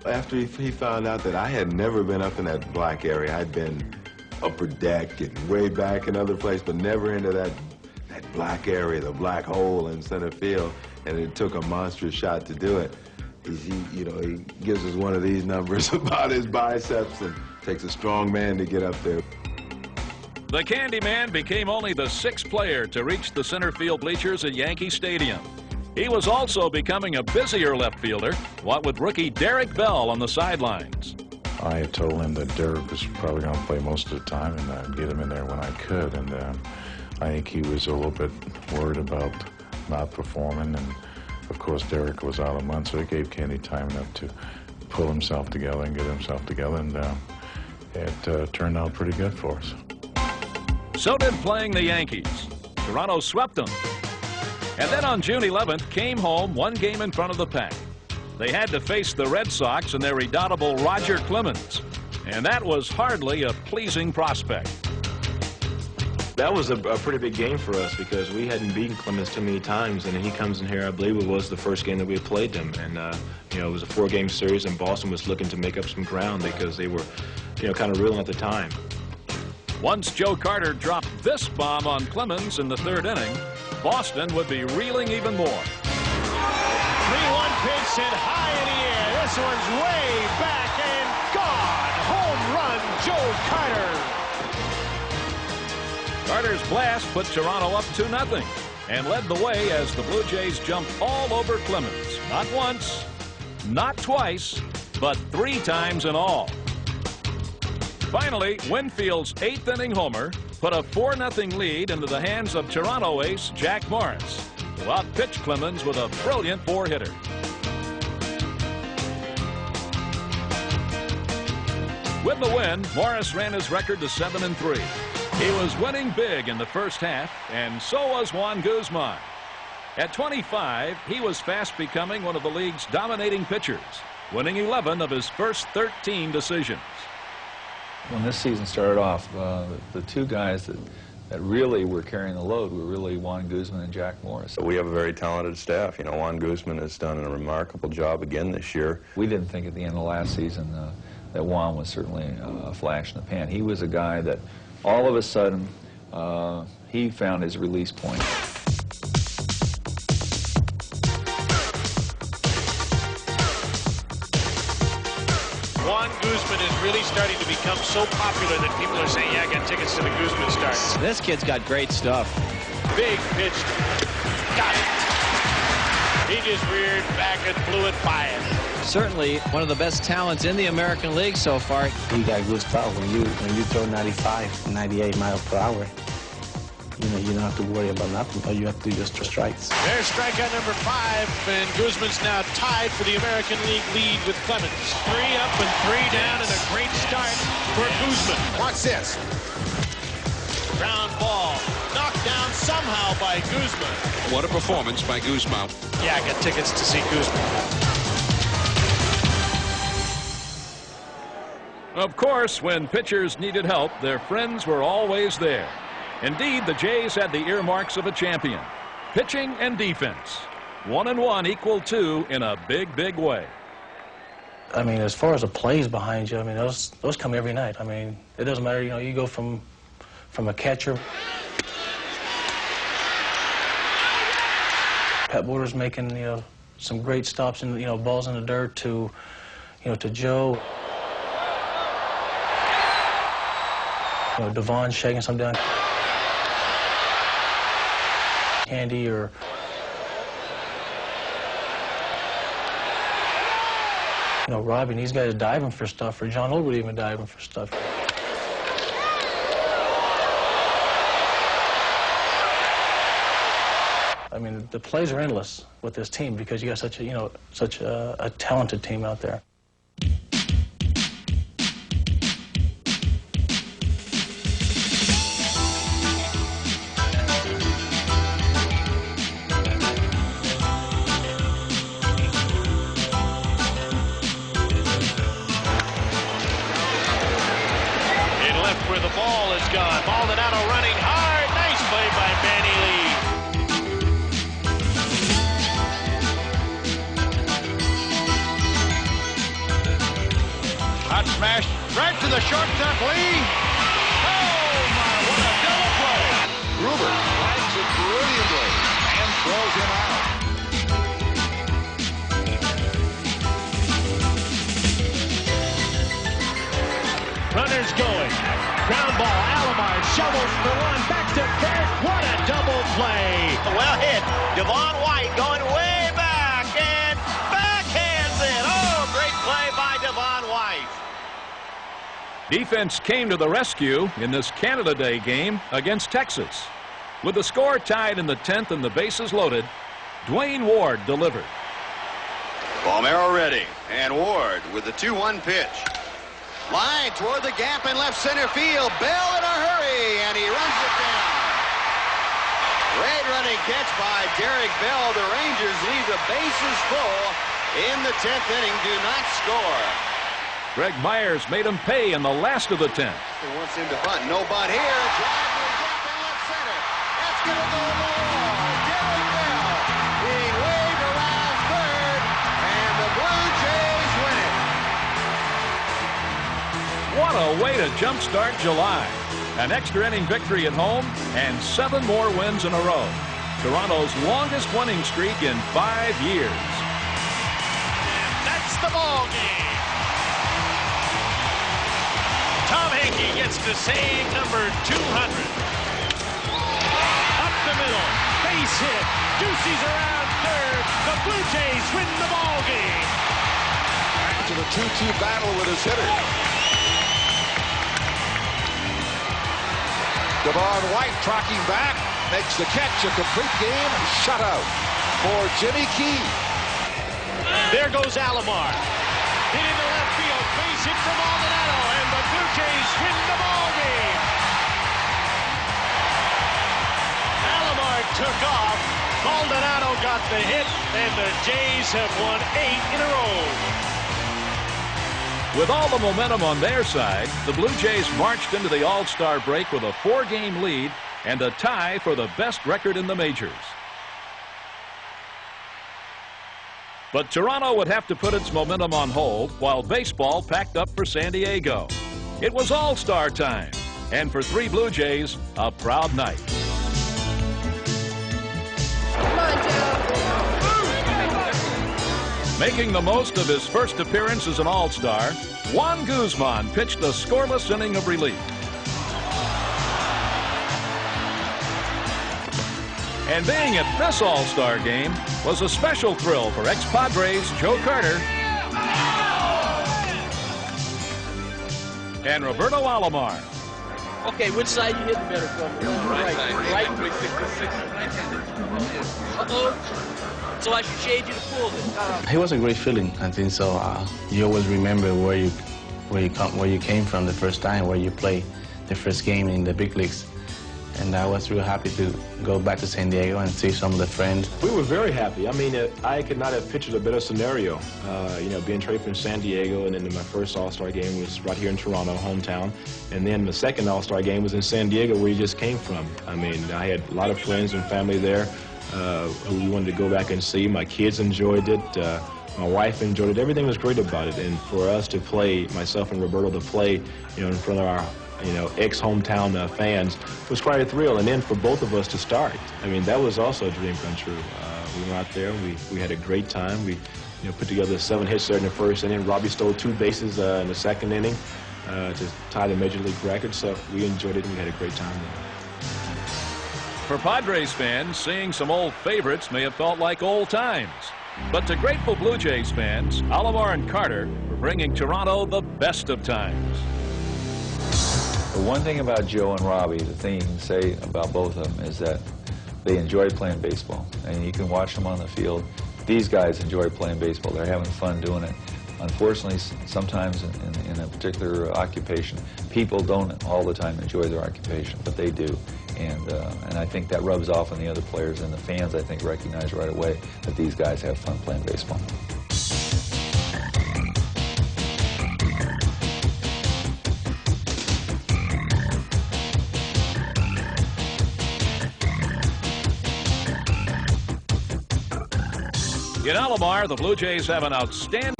After he found out that I had never been up in that black area, I'd been upper deck and way back in other places, but never into that black area, the black hole in center field, and it took a monstrous shot to do it. He gives us one of these numbers about his biceps, and takes a strong man to get up there. The Candyman became only the 6th player to reach the center field bleachers at Yankee Stadium. He was also becoming a busier left fielder, what with rookie Derek Bell on the sidelines. I had told him that Derek was probably going to play most of the time, and I'd get him in there when I could. And I think he was a little bit worried about not performing. And of course, Derek was out a month, so it gave Candy time enough to pull himself together and get himself together. And it turned out pretty good for us. So did playing the Yankees. Toronto swept them. And then on June 11th, came home 1 game in front of the pack. They had to face the Red Sox and their redoubtable Roger Clemens. And that was hardly a pleasing prospect. That was a pretty big game for us because we hadn't beaten Clemens too many times, and he comes in here, I believe it was the first game that we had played them. And, it was a 4-game series, and Boston was looking to make up some ground because they were, kind of reeling at the time. Once Joe Carter dropped this bomb on Clemens in the 3rd inning, Boston would be reeling even more. 3-1 pitch and high in the air. This one's way back and gone. Home run, Joe Carter. Carter's blast put Toronto up 2-0 and led the way as the Blue Jays jumped all over Clemens. Not once, not twice, but 3 times in all. Finally, Winfield's 8th inning homer put a 4-0 lead into the hands of Toronto ace Jack Morris, who outpitched Clemens with a brilliant 4-hitter. With the win, Morris ran his record to 7-3. He was winning big in the first half, and so was Juan Guzman. At 25, he was fast becoming one of the league's dominating pitchers, winning 11 of his first 13 decisions. When this season started off, the 2 guys that really were carrying the load were really Juan Guzman and Jack Morris. We have a very talented staff. Juan Guzman has done a remarkable job again this year. We didn't think at the end of last season that Juan was certainly a flash in the pan. He was a guy that all of a sudden he found his release point. Juan Guzman is really starting to become so popular that people are saying, yeah, I got tickets to the Guzman start. This kid's got great stuff. Big pitch. Got it. He just reared back and blew it by it. Certainly one of the best talents in the American League so far. You got good stuff when you throw 95, 98 miles per hour. You don't have to worry about nothing. All you have to do is just strikes. There's strikeout number 5, and Guzman's now tied for the American League lead with Clemens. 3 up and 3 down, and a great start for Guzman. Watch this. Ground ball, knocked down somehow by Guzman. What a performance by Guzman. Yeah, I got tickets to see Guzman. Of course, when pitchers needed help, their friends were always there. Indeed, the Jays had the earmarks of a champion. Pitching and defense. 1 and 1 equal 2 in a big, big way. I mean, as far as the plays behind you, I mean, those come every night. I mean, it doesn't matter, you go from a catcher. Pat Borders making, some great stops and, balls in the dirt to Joe. Devon shaking some down. Candy or Robbie and these guys diving for stuff, or John Olbert even diving for stuff. I mean, the plays are endless with this team because you got such a talented team out there. Where the ball is gone. Maldonado running hard. Nice play by Manny Lee. Up smash right to the shortstop, Lee. Oh, my, what a double play. Gruber flags it brilliantly and throws him out. Runners going. Ground ball. Alomar shovels for one. Back to third. What a double play. Well hit. Devon White going way back and backhands it. Oh, great play by Devon White. Defense came to the rescue in this Canada Day game against Texas. With the score tied in the 10th and the bases loaded, Dwayne Ward delivered. Palmeiro ready, and Ward with the 2-1 pitch. Line toward the gap in left center field. Bell in a hurry, and he runs it down. Great running catch by Derek Bell. The Rangers leave the bases full in the 10th inning. Do not score. Greg Myers made him pay in the last of the 10th. He wants him to bunt. No bunt here. Drive to the gap in left center. That's going to go long. Derek Bell being waved around third, and the Blue Jays win it. What a way to jumpstart July. An extra inning victory at home and 7 more wins in a row. Toronto's longest winning streak in 5 years. And that's the ball game. Tom Hankey gets to save number 200. Up the middle, base hit. Ducey's around third. The Blue Jays win the ball game. To the 2-2 battle with his hitter. Devon White tracking back, makes the catch. A complete game shutout for Jimmy Key. There goes Alomar. Hit into left field. Base hit from Maldonado, and the Blue Jays win the ball game. Alomar took off. Maldonado got the hit, and the Jays have won 8 in a row. With all the momentum on their side, the Blue Jays marched into the All-Star break with a 4-game lead and a tie for the best record in the majors. But Toronto would have to put its momentum on hold while baseball packed up for San Diego. It was All-Star time, and for 3 Blue Jays, a proud night. Making the most of his first appearance as an All-Star, Juan Guzman pitched a scoreless inning of relief. And being at this All-Star game was a special thrill for ex-Padres Joe Carter and Roberto Alomar. Okay, which side you hitting better from? Right side. Right? 366. Uh-oh. So I should shade you to pull it. It was a great feeling. I think so. You always remember where you came from the first time, where you played the first game in the big leagues. And I was real happy to go back to San Diego and see some of the friends. We were very happy. I mean, I could not have pictured a better scenario. You know, being traded from San Diego, and then my first All-Star game was right here in Toronto, hometown. And then the second All-Star game was in San Diego, where you just came from. I mean, I had a lot of friends and family there who we wanted to go back and see. My kids enjoyed it. My wife enjoyed it. Everything was great about it. And for us to play, myself and Roberto to play, you know, in front of our, you know, ex-hometown fans was quite a thrill. And then for both of us to start, I mean, that was also a dream come true. We went out there, we had a great time. We, you know, put together 7 hits there in the first inning. Robbie stole 2 bases in the second inning to tie the Major League record. So we enjoyed it and we had a great time there. For Padres fans, seeing some old favorites may have felt like old times. But to grateful Blue Jays fans, Alomar and Carter were bringing Toronto the best of times. The one thing about Joe and Robbie, the thing you can say about both of them is that they enjoy playing baseball. And you can watch them on the field. These guys enjoy playing baseball. They're having fun doing it. Unfortunately, sometimes in a particular occupation, people don't all the time enjoy their occupation, but they do. And I think that rubs off on the other players, and the fans, I think, recognize right away that these guys have fun playing baseball. In Alomar, the Blue Jays have an outstanding